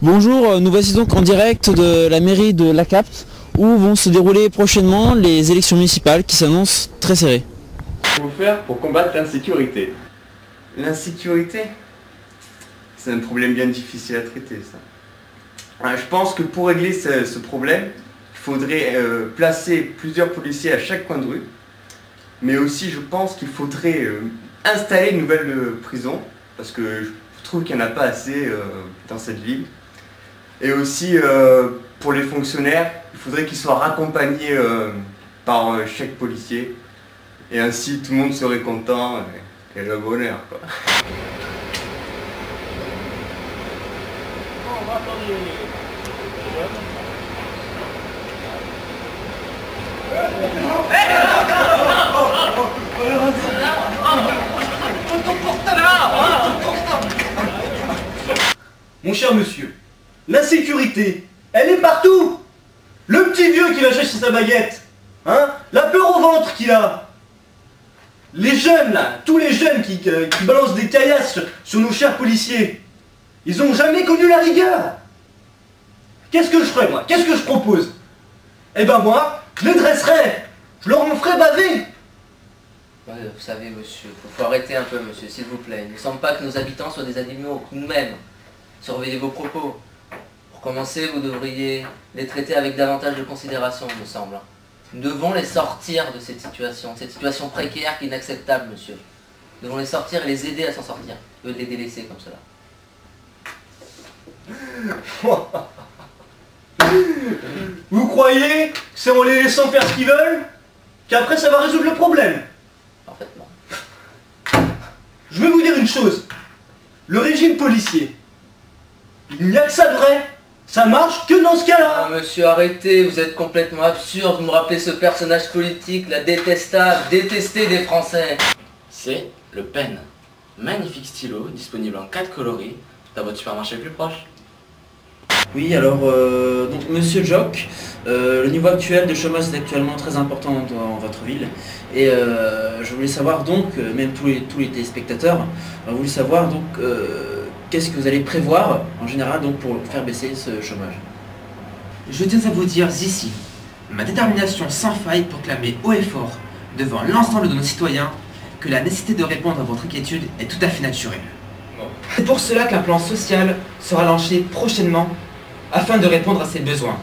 Bonjour, nous voici donc en direct de la mairie de La Capte où vont se dérouler prochainement les élections municipales qui s'annoncent très serrées. Comment faire pour combattre l'insécurité? L'insécurité, c'est un problème bien difficile à traiter, ça. Je pense que pour régler ce problème, il faudrait placer plusieurs policiers à chaque coin de rue. Mais aussi, je pense qu'il faudrait installer une nouvelle prison, parce que je trouve qu'il n'y en a pas assez dans cette ville. Et aussi, pour les fonctionnaires, il faudrait qu'ils soient raccompagnés par chaque policier. Et ainsi, tout le monde serait content et le bonheur, quoi. Mon cher monsieur, l'insécurité, elle est partout. Le petit vieux qui va chercher sa baguette, hein, la peur au ventre qu'il a. Les jeunes là, tous les jeunes qui balancent des caillasses sur nos chers policiers, ils ont jamais connu la rigueur. Qu'est-ce que je ferais moi? Qu'est-ce que je propose? Eh ben moi, je les dresserais, je leur en ferais baver. Ouais, vous savez, monsieur, faut arrêter un peu, monsieur, s'il vous plaît. Il ne semble pas que nos habitants soient des animaux, nous-mêmes. Surveillez vos propos. Pour commencer, vous devriez les traiter avec davantage de considération, il me semble. Nous devons les sortir de cette situation précaire qui est inacceptable, monsieur. Nous devons les sortir et les aider à s'en sortir, au lieu de les délaisser comme cela. Vous croyez que c'est en les laissant faire ce qu'ils veulent qu'après ça va résoudre le problème? Parfaitement. Je vais vous dire une chose. Le régime policier, il n'y a que ça de vrai. Ça marche que dans ce cas-là. Ah, monsieur, arrêtez, vous êtes complètement absurde. Vous me rappelez ce personnage politique, la détestable, détesté des Français. C'est le Pen. Magnifique stylo, disponible en 4 coloris, dans votre supermarché le plus proche. Oui, alors, donc Monsieur Jock, le niveau actuel de chômage est actuellement très important dans votre ville. Et je voulais savoir donc, même tous les téléspectateurs, voulaient savoir donc qu'est-ce que vous allez prévoir en général donc pour faire baisser ce chômage. Je tiens à vous dire ici ma détermination sans faille pour clamer haut et fort devant l'ensemble de nos citoyens que la nécessité de répondre à votre inquiétude est tout à fait naturelle. C'est pour cela qu'un plan social sera lancé prochainement afin de répondre à ces besoins.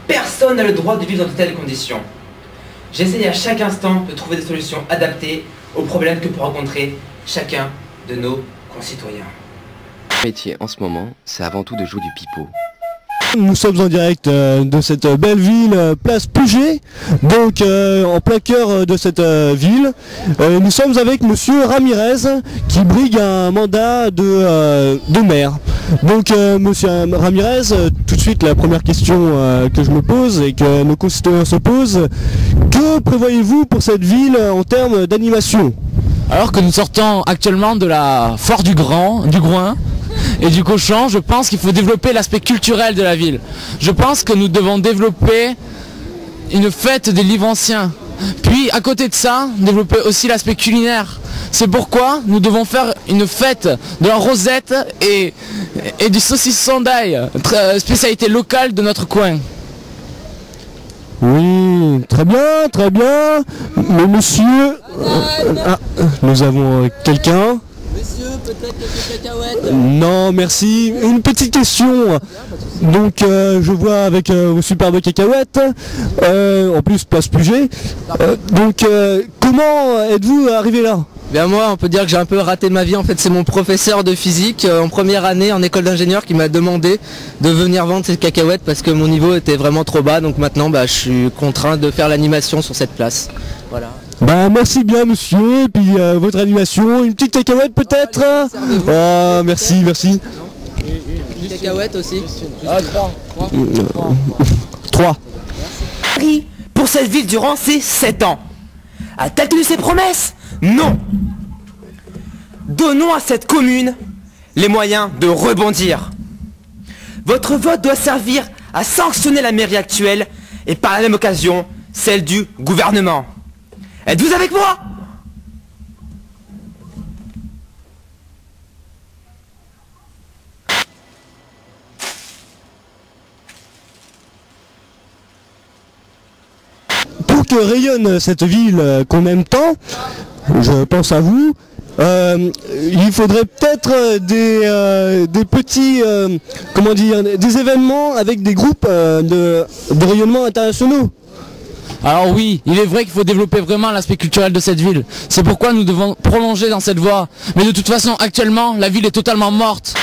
Personne n'a le droit de vivre dans de telles conditions. J'essaie à chaque instant de trouver des solutions adaptées aux problèmes que peut rencontrer chacun de nos concitoyens. Mon métier en ce moment, c'est avant tout de jouer du pipeau. Nous sommes en direct de cette belle ville, place Puget, donc en plein cœur de cette ville. Nous sommes avec Monsieur Ramirez qui brigue un mandat de maire. Donc Monsieur Ramirez, tout de suite la première question que je me pose et que nos concitoyens se posent, que prévoyez-vous pour cette ville en termes d'animation? Alors que nous sortons actuellement de la foire du Groin et du Cochon, je pense qu'il faut développer l'aspect culturel de la ville. Je pense que nous devons développer une fête des livres anciens. Puis à côté de ça, développer aussi l'aspect culinaire. C'est pourquoi nous devons faire une fête de la rosette et du saucisson d'ail, spécialité locale de notre coin. Oui, très bien, très bien. Mais monsieur... nous avons quelqu'un. Monsieur, peut-être quelques cacahuètes? Non, merci. Une petite question. Donc, je vois avec vos superbes cacahuètes. En plus, place Puget. Donc, comment êtes-vous arrivé là? Bien moi, on peut dire que j'ai un peu raté ma vie. En fait, c'est mon professeur de physique en première année en école d'ingénieur qui m'a demandé de venir vendre ces cacahuètes parce que mon niveau était vraiment trop bas. Donc maintenant, je suis contraint de faire l'animation sur cette place. Voilà. Bah merci bien monsieur, et puis votre animation, une petite cacahuète peut-être? Oh, merci, merci. Une cacahuète aussi. Trois. Pour cette ville durant ces 7 ans. A-t-elle tenu ses promesses? Non. Donnons à cette commune les moyens de rebondir. Votre vote doit servir à sanctionner la mairie actuelle et par la même occasion celle du gouvernement. Êtes-vous avec moi? que rayonne cette ville qu'on aime tant, je pense à vous, il faudrait peut-être des petits, comment dire, des événements avec des groupes de rayonnement internationaux. Alors oui, il est vrai qu'il faut développer vraiment l'aspect culturel de cette ville. C'est pourquoi nous devons prolonger dans cette voie. Mais de toute façon, actuellement, la ville est totalement morte.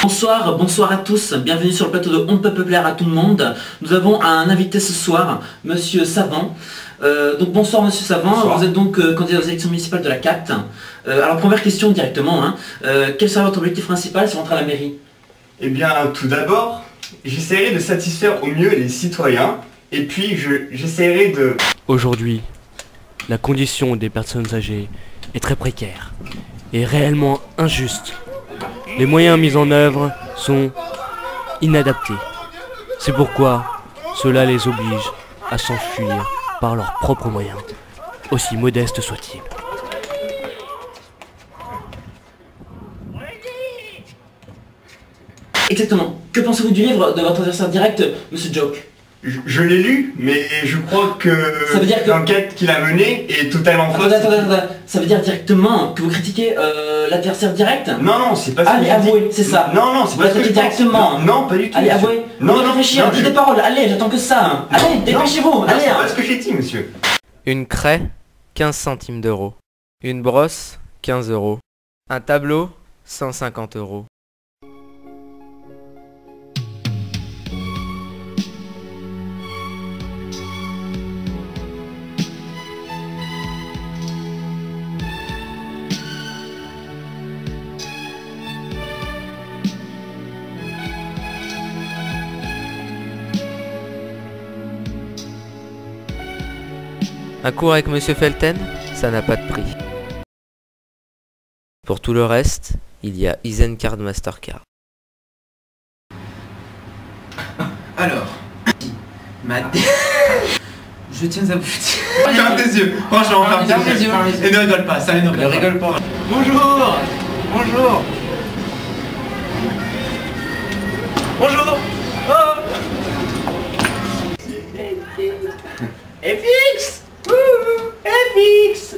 Bonsoir, bonsoir à tous, bienvenue sur le plateau de On peut plaire à tout le monde. Nous avons un invité ce soir, Monsieur Savant. Donc bonsoir Monsieur Savant, bonsoir. Vous êtes donc candidat aux élections municipales de la CAT. Alors première question directement, hein. Quel sera votre objectif principal si vous rentrez à la mairie? Eh bien tout d'abord, j'essaierai de satisfaire au mieux les citoyens et puis j'essaierai de... Aujourd'hui, la condition des personnes âgées est très précaire et réellement injuste. Les moyens mis en œuvre sont inadaptés. C'est pourquoi cela les oblige à s'enfuir par leurs propres moyens, aussi modestes soient-ils. Exactement. Que pensez-vous du livre de votre adversaire direct, Monsieur Joke? Je l'ai lu, mais je crois que l'enquête qu'il a menée est totalement fausse. Attendez. Ça veut dire directement que vous critiquez l'adversaire direct? Non, c'est pas ça. Allez, avouez, c'est ça. Non, c'est pas ça. Directement. Non, pas du tout. Allez, avouez. Non, réfléchir, dites des paroles. Allez, j'attends que ça. Allez, dépêchez-vous. Allez. C'est pas ce que j'ai dit, monsieur. Une craie, 15 centimes d'euros. Une brosse, 15 euros. Un tableau, 150 euros. Un cours avec Monsieur Felten, ça n'a pas de prix. Pour tout le reste, il y a Isencard Mastercard. Alors, je tiens à vous dire... Ferme tes yeux, franchement, ferme tes yeux. Et ne rigole pas, ça ne rigole pas. Bonjour. FX. FX.